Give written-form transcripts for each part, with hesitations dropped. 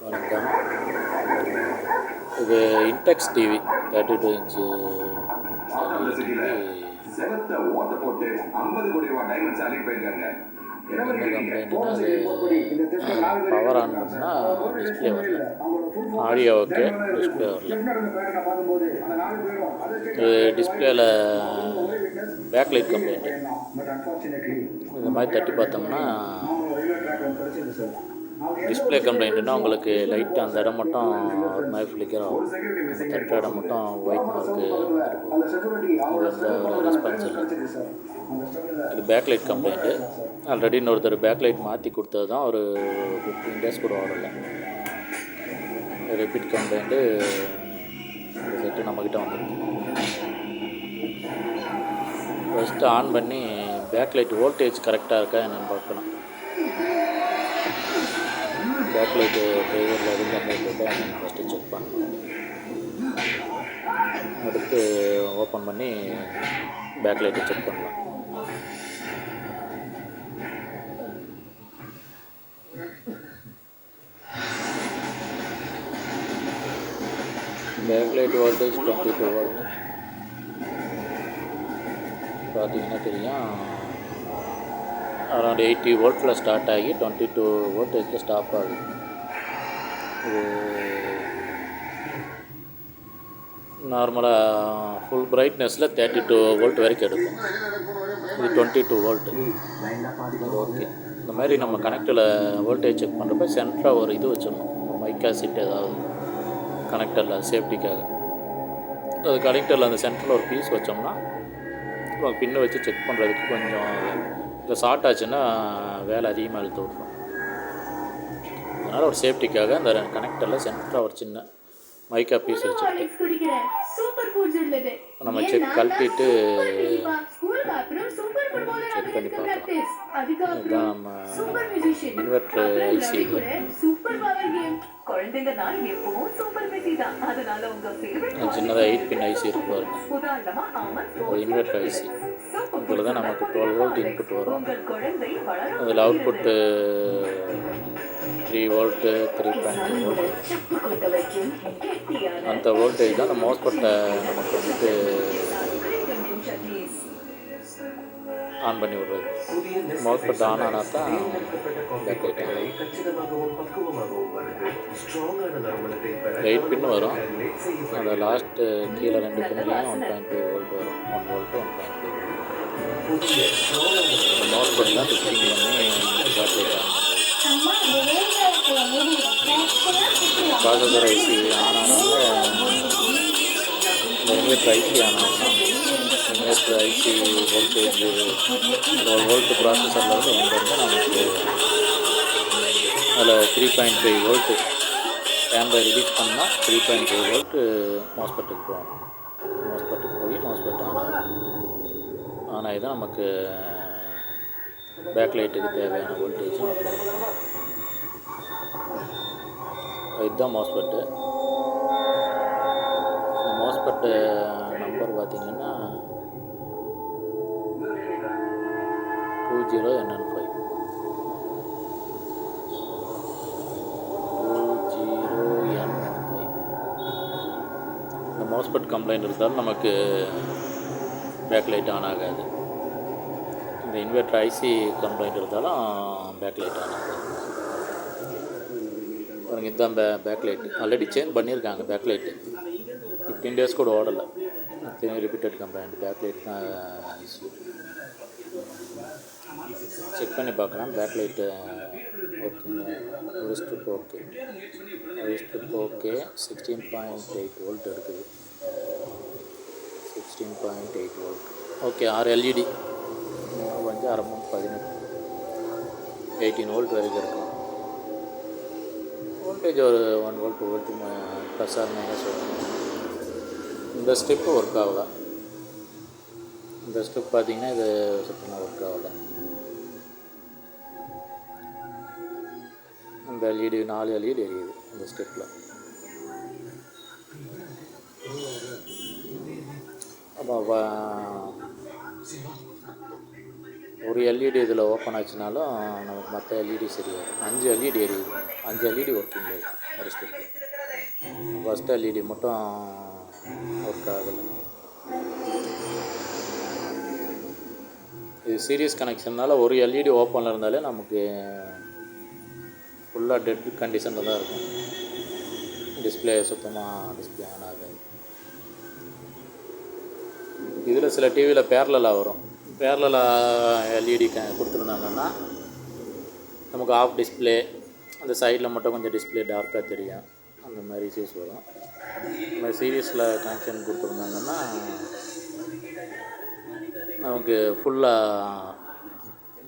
வணக்கம். இது index TV 32 inch LED TV. என்ன கம்ப்ளைண்ட்னா, அது பவர் ஆன் பண்ணால் டிஸ்பிளே வரல, ஆடியோ ஓகே, டிஸ்பிளே வரல. இது டிஸ்பிளேயில் பேக்லைட் கம்ப்ளைண்ட்டு. இந்த மாதிரி தட்டி பார்த்தோம்னா டிஸ்பிளே கம்ப்ளைண்ட்டுனா உங்களுக்கு லைட் அந்த இடம் மட்டும் ஒரு மாதிரி ஃப்ளிக்கர் ஆகும், அந்த தட்டுற இடம் மட்டும் ஒயிட் மார்க்கு வந்துட்டு இது எந்த ஒரு ரெஸ்பான்ஸ் இல்லை. இது பேக்லைட் கம்ப்ளைண்ட்டு. ஆல்ரெடி இன்னொருத்தர் பேக்லைட் மாற்றி கொடுத்தது தான், ஒரு 15 days கூட வரல. Repeat complaint. இந்த செட்டு நம்மக்கிட்ட வந்துருக்கு. ஃபஸ்ட்டு ஆன் பண்ணி பேக்லைட் வோல்டேஜ் கரெக்டாக இருக்கா என்னென்னு பார்க்கணும். பேக்லைட்டு ட்ரைவரில் எதுவும் கம்ப்ளைண்ட் இருக்கா என்னென்னு ஃபஸ்ட்டு செக் பண்ணணும். அடுத்து ஓப்பன் பண்ணி பேக்லைட்டை செக் பண்ணலாம். பேக்லைட் வோல்டேஜ் 22 volt பார்த்தீங்கன்னா தெரியும். அரௌண்ட் 80 voltல ஸ்டார்ட் ஆகி 22 voltageல ஸ்டாப் ஆகுது. இது நார்மலாக ஃபுல் பிரைட்னஸில் 32 volt வரைக்கும் எடுக்கும். இது 22 volt. ஓகே, இந்த மாதிரி நம்ம கனெக்டில் வோல்டேஜ் செக் பண்ணுறப்ப சென்டராக ஒரு இது வச்சிடணும், மைக்கா செட் ஏதாவது கனெக்டரில் சேஃப்டிக்காக. அது கனெக்டரில் அந்த சென்டரில் ஒரு பீஸ் வச்சோம்னா பின்னை வச்சு செக் பண்ணுறதுக்கு கொஞ்சம் இல்லை ஷார்ட் ஆச்சுன்னா வேலை அதிகமாக இழுத்து விட்ரும். அதனால் ஒரு சேஃப்டிக்காக அந்த கனெக்டரில் சென்டராக ஒரு சின்ன மைக்கா பீஸ் வச்சுட்டு நம்ம செக் கழட்டிட்டு செக் பண்ணி பார்க்கலாம். இதுதான் நம்ம இன்வெர்டர் ஐசி. சின்னதாக 8 pin ஐசி இருக்கு பாருங்க, ஒரு இன்வெர்டர் ஐசி. இதில் தான் நமக்கு 12 volt இன்புட் வரும். அதில் அவுட்புட்டு 3 volt 3.2 volt. அந்த வோல்டேஜ் தான் அந்த மோஸ்பெட்டை நமக்கு வந்துட்டு ஆன் பண்ணி விடுறது. மவுஸ்பெட் ஆன் ஆனால் தான் பேக்லைட் ஆகும். 8 pin வரும். அந்த லாஸ்ட்டு கீழே 2 பின்லையும் 1.2 volt வரும். 1 volt 1.2 volt. மவுஸ்பெட் தான் ஃபிக்ஸிங் பண்ணி பேக்லைட் ஆன் பண்ணுறது. ப்ராசஸர் ஐசி ஆன் ஆனவங்க இந்த இன்வெர்டர் ஐசி ஆன் ஆகணும். இன்வெர்டர் ஐசி வோல்டேஜ் வோல்ட் ப்ராசஸரில் வந்து நமக்கு அதில் 3.5 volt கேமரா ரிலீஸ் பண்ணால் 3.5 volt மோஸ்பெட்டுக்கு போகணும். மோஸ்பெட்டுக்கு போய் மோஸ்பெட் ஆன் ஆகி தான் நமக்கு பேக்லைட்டுக்கு தேவையான வோல்டேஜும் இதுதான் மோஸ்பெட்டு. இந்த மோஸ்பெட்டு நம்பர் பார்த்திங்கன்னா 20NN5. இந்த மோஸ்பெட் கம்ப்ளைண்ட் இருந்தாலும் நமக்கு பேக்லைட் ஆன் ஆகாது. இந்த இன்வெர்டர் ஐசி கம்ப்ளைண்ட் இருந்தாலும் பேக்லைட் ஆன் ஆகாது. பாருங்கள், இதுதான் பேக்லைட்டு. ஆல்ரெடி சேஞ்ச் பண்ணியிருக்காங்க பேக்லைட்டு. 15 days கூட ஓடலை. Repeated complaint. பேக்லைட் தான் இஷ்யூ. செக் பண்ணி பார்க்கலாம். பேக்லைட்டு ஓகேங்க. ஒரு ஸ்ட்ரிப் ஓகே, ஒரு ஸ்ட்ரிப் ஓகே. 16.8 volt இருக்குது. 16.8 volt ஓகே. 6 LED 5 6 18 18 volt வரைக்கும் இருக்கும். வோல்டேஜ் ஒரு 1 volt 2 volt plus R minus வரும். இந்த ஸ்டெப்பு ஒர்க் ஆகல. இந்த ஸ்டெப் பார்த்திங்கன்னா இது சுத்தமாக ஒர்க் ஆகலை. இந்த எல்இடி 4 LED எரியுது இந்த ஸ்டெப்பில். அப்போ ஒரு எல்இடி இதில் ஓப்பன் ஆச்சுனாலும் நமக்கு மற்ற எல்இடி சரியாது. 5 எல்இடி எரியுது. 5 எல்இடி ஒர்க்கிங்கில் இருக்குது ஒரு ஸ்டெப்பில். ஃபஸ்ட் எல்இடி மட்டும் ஒர்க் ஆகலை. இது சீரியஸ் கனெக்ஷனால் ஒரு எல்இடி ஓப்பனில் இருந்தாலே நமக்கு ஃபுல்லாக டெட் கண்டிஷனில் தான் இருக்கும். டிஸ்பிளே சுத்தமாக டிஸ்பிளே ஆன் ஆகாது. இதில் சில டிவியில் பேரலாக வரும். பேரலாக எல்இடி கொடுத்துருந்தாங்கன்னா நமக்கு ஆஃப் டிஸ்பிளே, அந்த சைடில் மட்டும் கொஞ்சம் டிஸ்பிளே டார்க்காக தெரியும். அந்த மாதிரி இஷ்யூஸ் வரும். இந்த மாதிரி சீரியஸில் கனெக்ஷன் கொடுத்துருந்தாங்கன்னா நமக்கு ஃபுல்லாக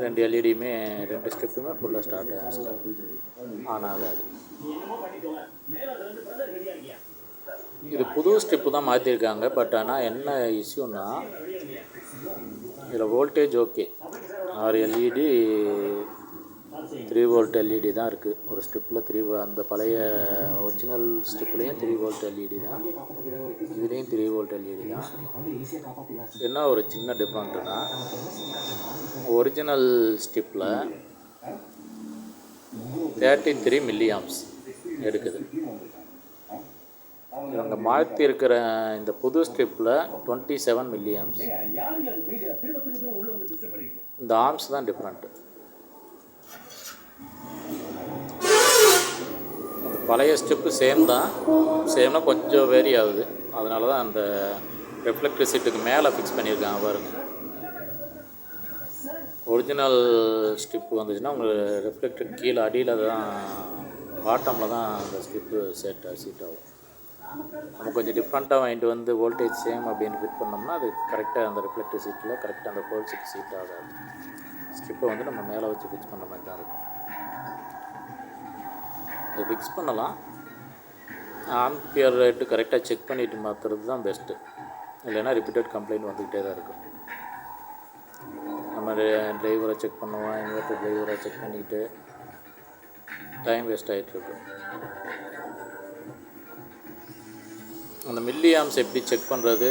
2 எல்இடியுமே 2 ஸ்டெப்புமே ஃபுல்லாக ஸ்டார்ட் ஆன் ஆகாது. இது புது ஸ்டெப்பு தான் மாற்றிருக்காங்க. பட் ஆனால் என்ன இஷ்யூன்னா இதில் voltage okay, 6 LED 3 volt LED தான் இருக்குது ஒரு ஸ்டெப்பில். அந்த பழைய ஒரிஜினல் ஸ்டெப்லேயும் 3 வோல்ட் எல்இடி தான், இதுலேயும் 3 வோல்ட் எல்இடி தான். என்ன ஒரு சின்ன டிஃப்ரெண்ட்டுனா, ஒரிஜினல் ஸ்டெப்பில் 33 மில்லி ஆம்ப்ஸ் எடுக்குது. இவங்க மாற்றி இருக்கிற இந்த புது ஸ்டெப்பில் 27 மில்லி ஆம்ப்ஸ். இந்த ஆம்ஸ் தான் டிஃப்ரெண்ட்டு. பழைய ஸ்டெப்பு சேம் தான், சேம்னா கொஞ்சம் வேரி ஆகுது. அதனால தான் அந்த ரெஃப்ளெக்டர் சீட்டுக்கு மேலே ஃபிக்ஸ் பண்ணியிருக்காங்க பாருங்கள். ஒரிஜினல் ஸ்டெப்பு வந்துச்சுன்னா உங்களுக்கு ரெஃப்ளெக்டர் கீழே அடியில் தான், பாட்டமில் தான் அந்த ஸ்டெப்பு சீட் ஆகும். நம்ம கொஞ்சம் டிஃப்ரெண்ட்டாக வாங்கிட்டு வந்து வோல்டேஜ் சேம் அப்படின்னு ஃபிட் பண்ணோம்னா அது கரெக்டாக அந்த ரிஃப்ளெக்டர் சீட்டில் கரெக்டாக அந்த ஹோல்ஸுக்கு சீட் ஆகாது. ஸ்ட்ரிப்பை வந்து நம்ம மேலே வச்சு ஃபிக்ஸ் பண்ணுற மாதிரி தான் இருக்கும். அதை ஃபிக்ஸ் பண்ணலாம். ஆம்பியர் ரேட்டு கரெக்டாக செக் பண்ணிவிட்டு மாற்றுறது தான் பெஸ்ட்டு. இல்லைன்னா ரிப்பீட்டட் கம்ப்ளைண்ட் வந்துக்கிட்டே தான் இருக்கும். நம்ம டிரைவரை செக் பண்ணுவோம், இன்வெர்டர் டிரைவரை செக் பண்ணிக்கிட்டு டைம் வேஸ்ட் ஆகிட்டுருக்கு. அந்த மில்லி ஆம்ஸ் எப்படி செக் பண்ணுறது,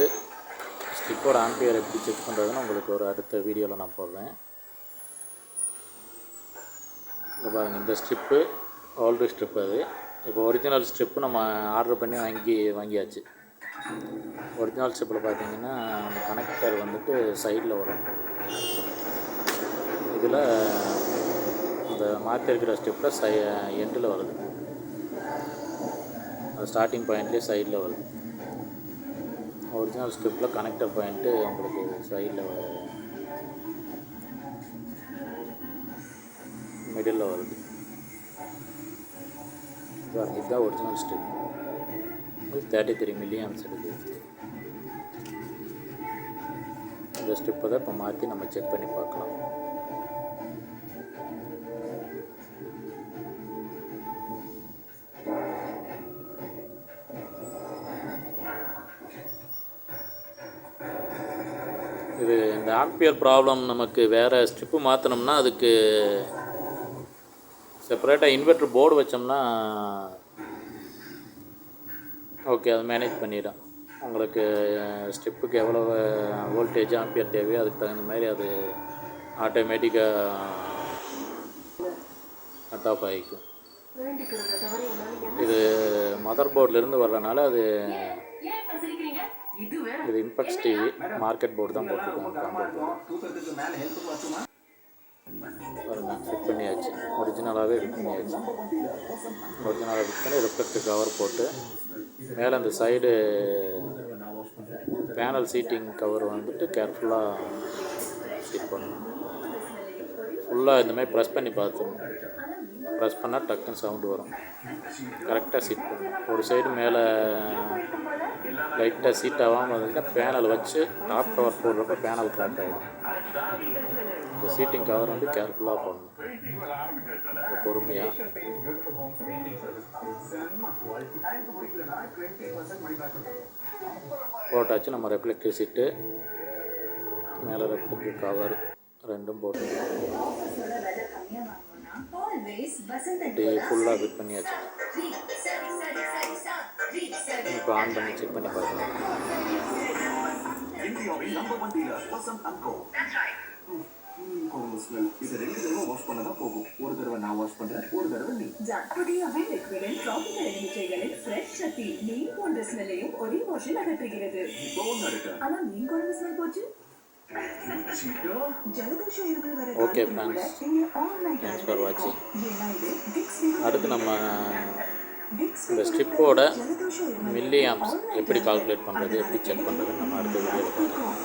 ஸ்ட்ரிப்போட ஆம்பியர் எப்படி செக் பண்ணுறதுன்னு உங்களுக்கு ஒரு அடுத்த வீடியோவில் நான் போடுறேன். இங்கே பாருங்கள், இந்த ஸ்ட்ரிப்பு ஓல்டு ஸ்ட்ரிப். அது இப்போ ஒரிஜினல் ஸ்ட்ரிப்பு நம்ம ஆர்டர் பண்ணி வாங்கியாச்சு. ஒரிஜினல் ஸ்ட்ரிப்பில் பார்த்தீங்கன்னா அந்த கனெக்டர் வந்துட்டு சைடில் வரும். இதில் இந்த மாற்றி இருக்கிற ஸ்ட்ரிப்பில் எண்டில் வருது. அது ஸ்டார்டிங் பாயிண்ட்லேயே சைடில் வருது. ஒரிஜினல் ஸ்ட்ரிப்பில் கனெக்டர் பாயிண்ட்டு உங்களுக்கு சைடில் மிடில் வருது. இதுதான் ஒரிஜினல் ஸ்ட்ரிப். 33 மில்லி ஆம்ப்ஸ் இருக்குது. இந்த ஸ்ட்ரிப்பை தான் இப்போ மாற்றி நம்ம செக் பண்ணி பார்க்கலாம். இது இந்த ஆம்பியர் ப்ராப்ளம் நமக்கு வேறு ஸ்ட்ரிப்பு மாற்றினோம்னா அதுக்கு செப்பரேட்டாக இன்வெர்டர் போர்டு வச்சோம்னா ஓகே, அது மேனேஜ் பண்ணிடும். உங்களுக்கு ஸ்ட்ரிப்புக்கு எவ்வளோ வோல்டேஜ் ஆம்பியர் தேவையோ அதுக்கு தகுந்த மாதிரி அது ஆட்டோமேட்டிக்காக கட் ஆஃப் ஆகிக்கும். இது மதர் போர்ட்லேருந்து வர்றதுனால அது இது இம்பெக்ஸ் டிவி மார்க்கெட் போர்டு தான் போட்டிருக்காங்க. பாருங்கள், ஃபிட் பண்ணியாச்சு. ஒரிஜினலாகவே ஃபிட் பண்ணியாச்சு. ஒரிஜினலாக ஃபிட் பண்ணி ரிஃப்ளெக்டர் கவர் போட்டு மேலே அந்த சைடு பேனல் சீட்டிங் கவர் வந்துட்டு கேர்ஃபுல்லாக ஃபிட் பண்ணணும். ஃபுல்லாக இந்த மாதிரி ப்ரெஸ் பண்ணி பார்த்துடணும். ப்ரெஸ் பண்ணால் டக்குன்னு சவுண்டு வரும். கரெக்டாக சீட் பண்ணணும். ஒரு சைடு மேலே லைட்டாக சீட் ஆகாமல் இருந்துச்சுன்னா பேனல் வச்சு டாப் கவர் போடுறப்ப பேனல் கிராக் ஆகிடும். இந்த சீட்டிங் கவர் வந்து கேர்ஃபுல்லாக போடணும். பொறுமையாக போட்டாச்சு. நம்ம ரெஃப்ளெக்டிவ் சீட்டு மேலே ரெஃப்ளெக்டிவ் கவர் ரெண்டும் போட்டு ஃபுல்லாக ஃபிட் பண்ணியாச்சு. இப்போ ஆன் பண்ணி செக் பண்ணி பார்க்கலாம். ஸ்மெல். இது 2 தடவை வாஷ் பண்ணா தான் போகும். ஒரு தடவை நான் வாஷ் பண்றேன், ஒரு தடவை நீ. ஜாக்பூடியாவின் லிக்விட் டிராபிக்கல் எலுமிச்சைகளின் ஃப்ரெஷ் சக்தி மீன் போன்ற ஸ்மெல்லையும் ஒரே வாஷில் அகற்றுகிறது. இப்போ ஒண்ணு இருக்கா? ஆனா மீன் குழம்பு ஸ்மெல் போச்சு. சீட்டோ ஜலதோஷம் இருமல் வர ஓகே ஃப்ரெண்ட்ஸ், தேங்க்ஸ் ஃபார் வாட்சிங். அடுத்து நம்ம இந்த ஸ்ட்ரிப்போட மில்லி ஆம்ஸ் எப்படி கால்குலேட் பண்ணுறது, எப்படி செக் பண்ணுறது நம்ம அடுத்த வீடியோவில் பார்க்கலாம்.